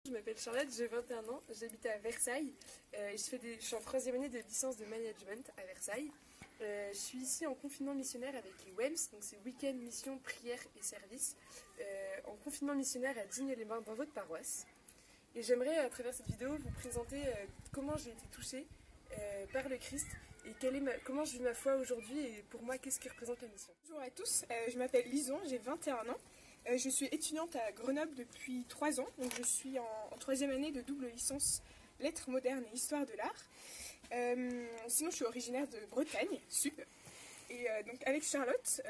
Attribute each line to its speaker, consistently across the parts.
Speaker 1: Je m'appelle Charlotte, j'ai 21 ans, j'habite à Versailles et je suis en troisième année de licence de management à Versailles. Je suis ici en confinement missionnaire avec les WEMS, donc c'est week-end, mission, prière et service, en confinement missionnaire à Digne-les-Bains dans votre paroisse. Et j'aimerais à travers cette vidéo vous présenter comment j'ai été touchée par le Christ et comment je vis ma foi aujourd'hui et pour moi qu'est-ce qui représente la mission.
Speaker 2: Bonjour à tous, je m'appelle Lison, j'ai 21 ans. Je suis étudiante à Grenoble depuis 3 ans, donc je suis en troisième année de double licence lettres modernes et histoire de l'art. Sinon je suis originaire de Bretagne, Sud. Et donc avec Charlotte,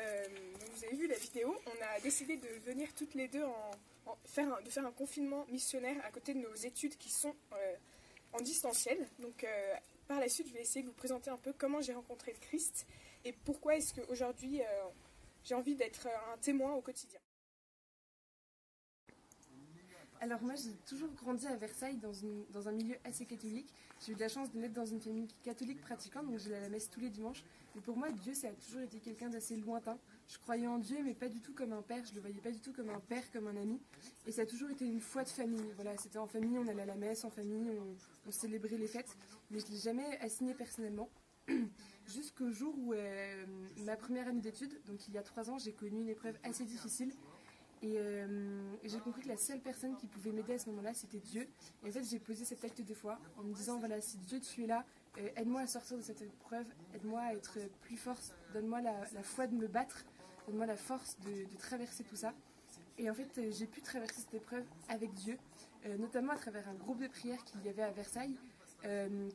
Speaker 2: donc vous avez vu la vidéo, on a décidé de venir toutes les deux de faire un confinement missionnaire à côté de nos études qui sont en distanciel. Donc par la suite je vais essayer de vous présenter un peu comment j'ai rencontré le Christ et pourquoi est-ce qu'aujourd'hui j'ai envie d'être un témoin au quotidien.
Speaker 1: Alors moi j'ai toujours grandi à Versailles dans un milieu assez catholique. J'ai eu de la chance de naître dans une famille catholique pratiquante, donc j'allais à la messe tous les dimanches. Et pour moi Dieu ça a toujours été quelqu'un d'assez lointain. Je croyais en Dieu mais pas du tout comme un père, je le voyais pas du tout comme un père, comme un ami. Et ça a toujours été une foi de famille. Voilà, c'était en famille, on allait à la messe, en famille, on célébrait les fêtes. Mais je ne l'ai jamais assigné personnellement. Jusqu'au jour où ma première année d'études, donc il y a 3 ans, j'ai connu une épreuve assez difficile. Et j'ai compris que la seule personne qui pouvait m'aider à ce moment-là, c'était Dieu. Et en fait, j'ai posé cet acte de foi en me disant, voilà, si Dieu tu es là, aide-moi à sortir de cette épreuve, aide-moi à être plus forte, donne-moi la foi de me battre, donne-moi la force de traverser tout ça. Et en fait, j'ai pu traverser cette épreuve avec Dieu, notamment à travers un groupe de prière qu'il y avait à Versailles,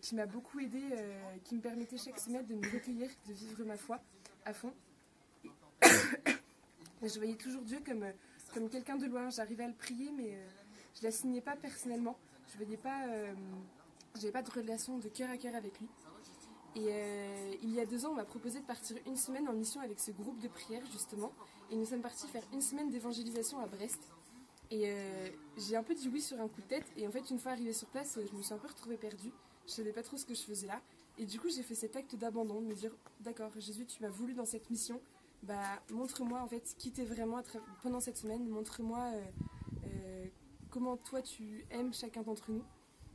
Speaker 1: qui m'a beaucoup aidée, qui me permettait chaque semaine de me recueillir, de vivre ma foi à fond. Et je voyais toujours Dieu comme quelqu'un de loin. J'arrivais à le prier, mais je ne l'assignais pas personnellement. Je n'avais pas de relation de cœur à cœur avec lui. Et il y a 2 ans, on m'a proposé de partir une semaine en mission avec ce groupe de prière, justement. Et nous sommes partis faire une semaine d'évangélisation à Brest. Et j'ai un peu dit oui sur un coup de tête. Et en fait, une fois arrivée sur place, je me suis un peu retrouvée perdue. Je ne savais pas trop ce que je faisais là. Et du coup, j'ai fait cet acte d'abandon, de me dire, d'accord, Jésus, tu m'as voulu dans cette mission. Bah, montre-moi en fait qui t'es vraiment pendant cette semaine, montre-moi comment toi tu aimes chacun d'entre nous.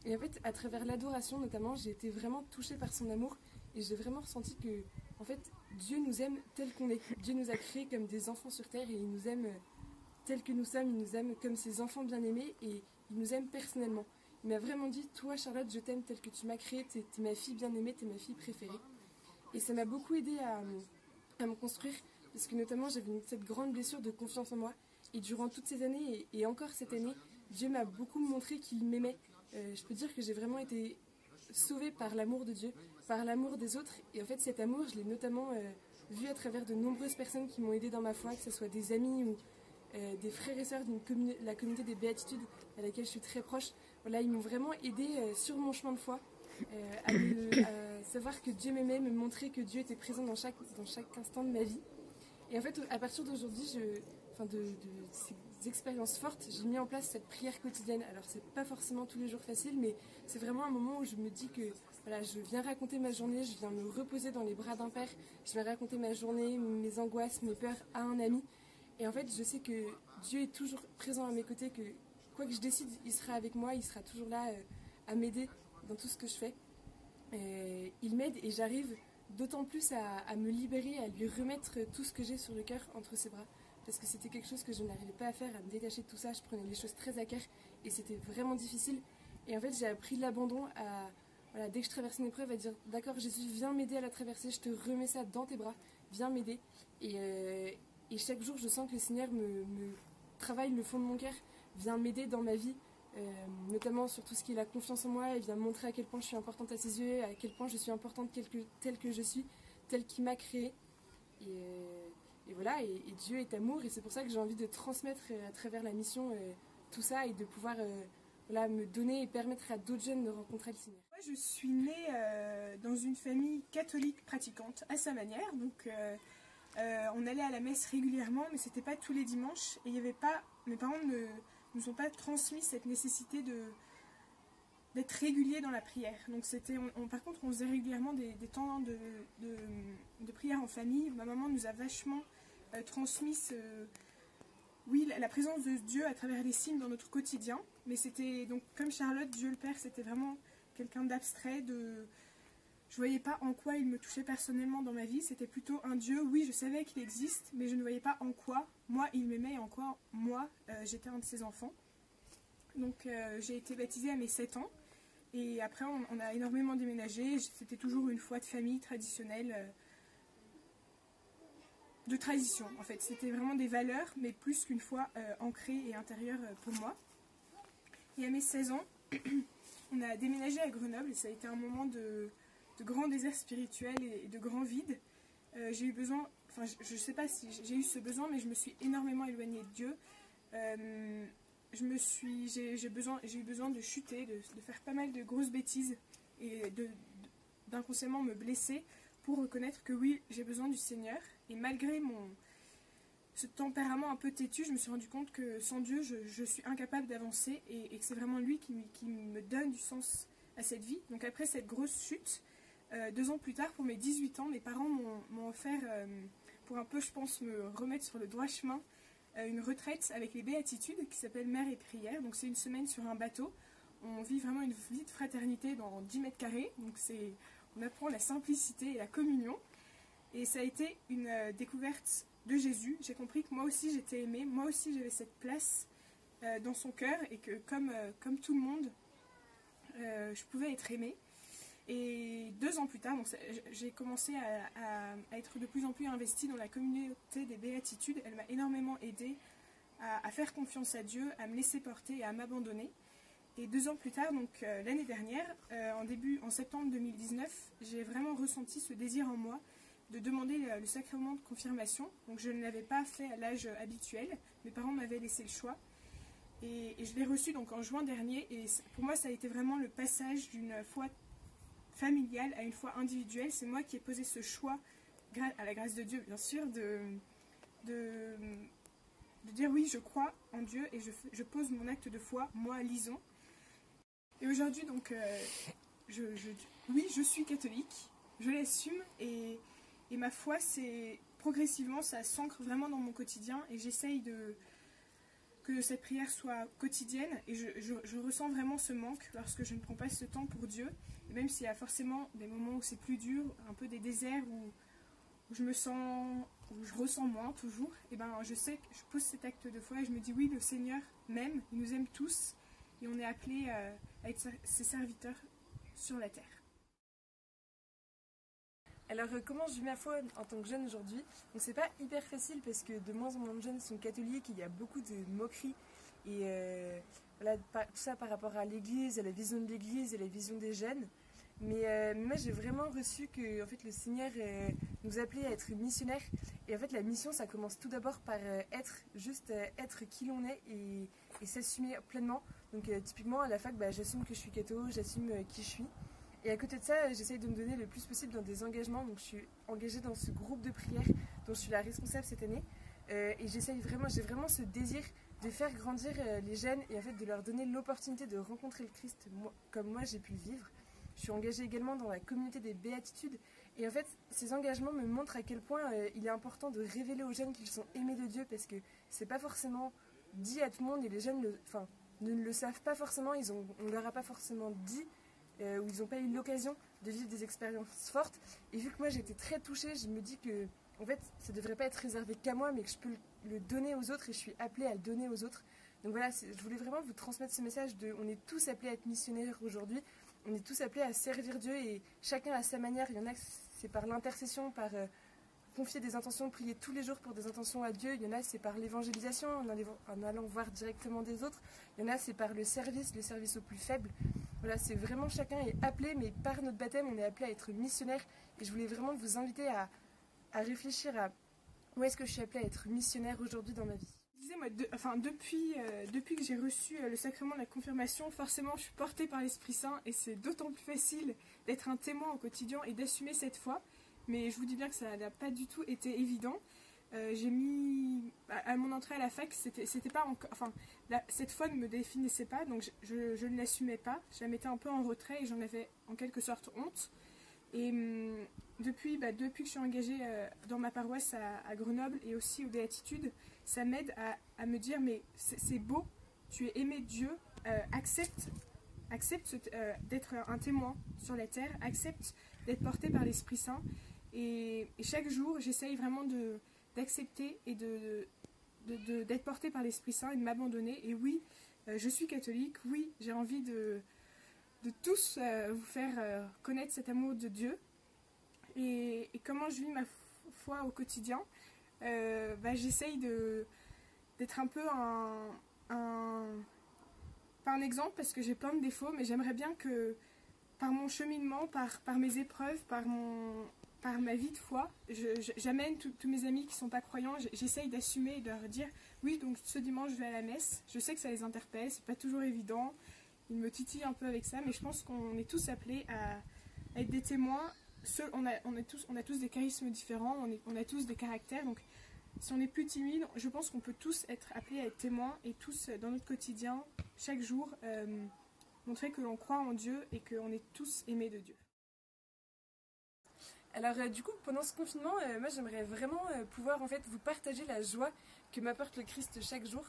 Speaker 1: Et en fait, à travers l'adoration notamment, j'ai été vraiment touchée par son amour et j'ai vraiment ressenti que en fait, Dieu nous aime tel qu'on est. Dieu nous a créés comme des enfants sur terre et il nous aime tel que nous sommes, il nous aime comme ses enfants bien-aimés et il nous aime personnellement. Il m'a vraiment dit, toi Charlotte, je t'aime tel que tu m'as créée, t'es ma fille bien-aimée, t'es ma fille préférée. Et ça m'a beaucoup aidée à me construire. Parce que notamment j'avais cette grande blessure de confiance en moi. Et durant toutes ces années, et encore cette année, Dieu m'a beaucoup montré qu'il m'aimait. Je peux dire que j'ai vraiment été sauvée par l'amour de Dieu, par l'amour des autres. Et en fait cet amour, je l'ai notamment vu à travers de nombreuses personnes qui m'ont aidée dans ma foi, que ce soit des amis ou des frères et sœurs de la communauté des Béatitudes à laquelle je suis très proche. Voilà, ils m'ont vraiment aidée sur mon chemin de foi. À savoir que Dieu m'aimait, me montrer que Dieu était présent dans chaque instant de ma vie. Et en fait, à partir d'aujourd'hui, de ces expériences fortes, j'ai mis en place cette prière quotidienne. Alors, c'est pas forcément tous les jours facile, mais c'est vraiment un moment où je me dis que voilà, je viens raconter ma journée, je viens me reposer dans les bras d'un père, je viens raconter ma journée, mes angoisses, mes peurs à un ami. Et en fait, je sais que Dieu est toujours présent à mes côtés, que quoi que je décide, il sera avec moi, il sera toujours là à m'aider dans tout ce que je fais. Il m'aide et j'arrive d'autant plus à me libérer, à lui remettre tout ce que j'ai sur le cœur entre ses bras. Parce que c'était quelque chose que je n'arrivais pas à faire, à me détacher de tout ça. Je prenais les choses très à cœur et c'était vraiment difficile. Et en fait, j'ai appris de l'abandon voilà, dès que je traversais une épreuve, à dire d'accord Jésus, viens m'aider à la traverser, je te remets ça dans tes bras, viens m'aider. Et chaque jour, je sens que le Seigneur me travaille le fond de mon cœur, vient m'aider dans ma vie. Notamment sur tout ce qui est la confiance en moi, il vient me montrer à quel point je suis importante à ses yeux, à quel point je suis importante telle que je suis, telle qu'il m'a créée. Et voilà, et Dieu est amour, et c'est pour ça que j'ai envie de transmettre à travers la mission tout ça, et de pouvoir voilà, me donner et permettre à d'autres jeunes de rencontrer le Seigneur.
Speaker 2: Moi, je suis née dans une famille catholique pratiquante à sa manière, donc on allait à la messe régulièrement, mais c'était pas tous les dimanches, et il y avait pas, mes parents ne nous ont pas transmis cette nécessité d'être réguliers dans la prière. Donc par contre, on faisait régulièrement des temps de prière en famille. Ma maman nous a vachement transmis oui, la présence de Dieu à travers les signes dans notre quotidien. Mais c'était donc comme Charlotte, Dieu le Père, c'était vraiment quelqu'un d'abstrait, je voyais pas en quoi il me touchait personnellement dans ma vie. C'était plutôt un Dieu, oui, je savais qu'il existe, mais je ne voyais pas en quoi moi il m'aimait et en quoi moi j'étais un de ses enfants. Donc j'ai été baptisée à mes 7 ans. Et après, on a énormément déménagé. C'était toujours une foi de famille traditionnelle, de tradition en fait. C'était vraiment des valeurs, mais plus qu'une foi ancrée et intérieure pour moi. Et à mes 16 ans, on a déménagé à Grenoble et ça a été un moment de grand désert spirituel et de grand vide. J'ai eu besoin, enfin je ne sais pas si j'ai eu ce besoin, mais je me suis énormément éloignée de Dieu. J'ai eu besoin de chuter, de faire pas mal de grosses bêtises et d'inconsciemment me blesser pour reconnaître que oui, j'ai besoin du Seigneur. Et malgré ce tempérament un peu têtu, je me suis rendu compte que sans Dieu, je suis incapable d'avancer et que c'est vraiment lui qui me donne du sens à cette vie. Donc après cette grosse chute, 2 ans plus tard, pour mes 18 ans, mes parents m'ont offert, pour un peu, je pense, me remettre sur le droit chemin, une retraite avec les béatitudes qui s'appelle Mère et Prière. Donc c'est une semaine sur un bateau. On vit vraiment une vie de fraternité dans 10 mètres carrés. Donc on apprend la simplicité et la communion. Et ça a été une découverte de Jésus. J'ai compris que moi aussi j'étais aimée, moi aussi j'avais cette place dans son cœur et que comme tout le monde, je pouvais être aimée. Et 2 ans plus tard, j'ai commencé à être de plus en plus investie dans la communauté des béatitudes. Elle m'a énormément aidée à faire confiance à Dieu, à me laisser porter et à m'abandonner. Et 2 ans plus tard, donc l'année dernière, en septembre 2019, j'ai vraiment ressenti ce désir en moi de demander le sacrement de confirmation. Donc je ne l'avais pas fait à l'âge habituel. Mes parents m'avaient laissé le choix. Et je l'ai reçu donc en juin dernier. Et pour moi, ça a été vraiment le passage d'une foi familiale à une foi individuelle. C'est moi qui ai posé ce choix, à la grâce de Dieu bien sûr, de dire oui, je crois en Dieu et je pose mon acte de foi, moi, Lison. Et aujourd'hui, donc, oui, je suis catholique, je l'assume et ma foi, progressivement, ça s'ancre vraiment dans mon quotidien et j'essaye que cette prière soit quotidienne et je ressens vraiment ce manque lorsque je ne prends pas ce temps pour Dieu. Et même s'il y a forcément des moments où c'est plus dur, un peu des déserts où je ressens moins toujours, et ben je sais que je pose cet acte de foi et je me dis oui, le Seigneur m'aime, il nous aime tous et on est appelés à être ses serviteurs sur la terre.
Speaker 1: Alors comment je vis ma foi en tant que jeune aujourd'hui? Donc c'est pas hyper facile parce que de moins en moins de jeunes sont catholiques, il y a beaucoup de moqueries et voilà, tout ça par rapport à l'église, à la vision de l'église et la vision des jeunes. Mais moi j'ai vraiment reçu que en fait, le Seigneur nous appelait à être missionnaires. Et en fait la mission ça commence tout d'abord par être qui l'on est et s'assumer pleinement. Donc typiquement à la fac j'assume que je suis catho, j'assume qui je suis. Et à côté de ça, j'essaye de me donner le plus possible dans des engagements. Donc je suis engagée dans ce groupe de prière dont je suis la responsable cette année. Et j'ai vraiment ce désir de faire grandir les jeunes et en fait de leur donner l'opportunité de rencontrer le Christ comme moi j'ai pu le vivre. Je suis engagée également dans la communauté des béatitudes. Et en fait, ces engagements me montrent à quel point il est important de révéler aux jeunes qu'ils sont aimés de Dieu parce que c'est pas forcément dit à tout le monde et les jeunes ne le savent pas forcément. On leur a pas forcément dit où ils n'ont pas eu l'occasion de vivre des expériences fortes. Et vu que moi j'étais très touchée, je me dis que en fait ça ne devrait pas être réservé qu'à moi, mais que je peux le donner aux autres et je suis appelée à le donner aux autres. Donc voilà, je voulais vraiment vous transmettre ce message on est tous appelés à être missionnaires aujourd'hui, on est tous appelés à servir Dieu et chacun à sa manière. Il y en a c'est par l'intercession, par confier des intentions, prier tous les jours pour des intentions à Dieu. Il y en a c'est par l'évangélisation, en allant voir directement des autres. Il y en a c'est par le service aux plus faibles. Voilà, c'est vraiment chacun est appelé, mais par notre baptême, on est appelé à être missionnaire. Et je voulais vraiment vous inviter à réfléchir à où est-ce que je suis appelée à être missionnaire aujourd'hui dans ma vie.
Speaker 2: Je disais, moi, depuis que j'ai reçu le sacrement de la confirmation, forcément, je suis portée par l'Esprit Saint et c'est d'autant plus facile d'être un témoin au quotidien et d'assumer cette foi. Mais je vous dis bien que ça n'a pas du tout été évident. J'ai mis à mon entrée à la fac, c'était pas encore, cette foi ne me définissait pas, donc je ne l'assumais pas. Je la mettais un peu en retrait et j'en avais en quelque sorte honte. Et depuis que je suis engagée dans ma paroisse à Grenoble et aussi aux Béatitudes, ça m'aide à me dire mais c'est beau, tu es aimé de Dieu, accepte d'être un témoin sur la terre, accepte d'être porté par l'Esprit Saint. Et chaque jour, j'essaye vraiment d'accepter et d'être porté par l'Esprit Saint et de m'abandonner. Et oui, je suis catholique, oui, j'ai envie de tous vous faire connaître cet amour de Dieu. Et comment je vis ma foi au quotidien, j'essaye d'être un peu pas un exemple parce que j'ai plein de défauts, mais j'aimerais bien que par mon cheminement, par mes épreuves, par ma vie de foi, j'amène tous mes amis qui ne sont pas croyants, j'essaye d'assumer et de leur dire oui, donc ce dimanche je vais à la messe. Je sais que ça les interpelle, c'est pas toujours évident, ils me titillent un peu avec ça, mais je pense qu'on est tous appelés à être des témoins. On a tous des charismes différents, on a tous des caractères, donc si on est plus timide, je pense qu'on peut tous être appelés à être témoins et tous dans notre quotidien, chaque jour, montrer que l'on croit en Dieu et qu'on est tous aimés de Dieu.
Speaker 1: Alors du coup, pendant ce confinement, moi j'aimerais vraiment pouvoir en fait vous partager la joie que m'apporte le Christ chaque jour,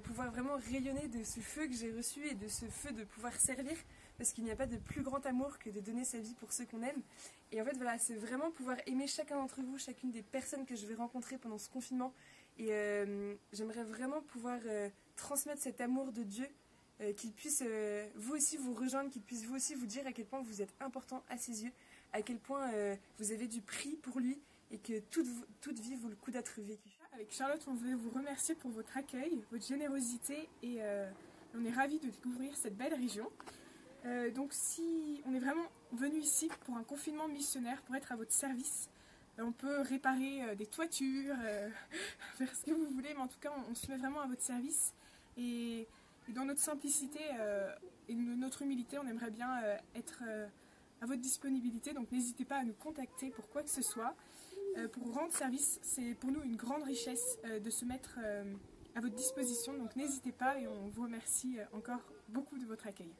Speaker 1: pouvoir vraiment rayonner de ce feu que j'ai reçu et de ce feu de pouvoir servir, parce qu'il n'y a pas de plus grand amour que de donner sa vie pour ceux qu'on aime. Et en fait voilà, c'est vraiment pouvoir aimer chacun d'entre vous, chacune des personnes que je vais rencontrer pendant ce confinement. Et j'aimerais vraiment pouvoir transmettre cet amour de Dieu, qu'il puisse vous aussi vous rejoindre, qu'il puisse vous aussi vous dire à quel point vous êtes important à ses yeux, à quel point vous avez du prix pour lui et que toute vie vaut le coup d'être vécue.
Speaker 2: Avec Charlotte, on veut vous remercier pour votre accueil, votre générosité et on est ravis de découvrir cette belle région. Donc si on est vraiment venu ici pour un confinement missionnaire, pour être à votre service, on peut réparer des toitures, faire ce que vous voulez, mais en tout cas on se met vraiment à votre service et dans notre simplicité et notre humilité, on aimerait bien être à votre disponibilité, donc n'hésitez pas à nous contacter pour quoi que ce soit. Pour rendre service, c'est pour nous une grande richesse de se mettre à votre disposition, donc n'hésitez pas et on vous remercie encore beaucoup de votre accueil.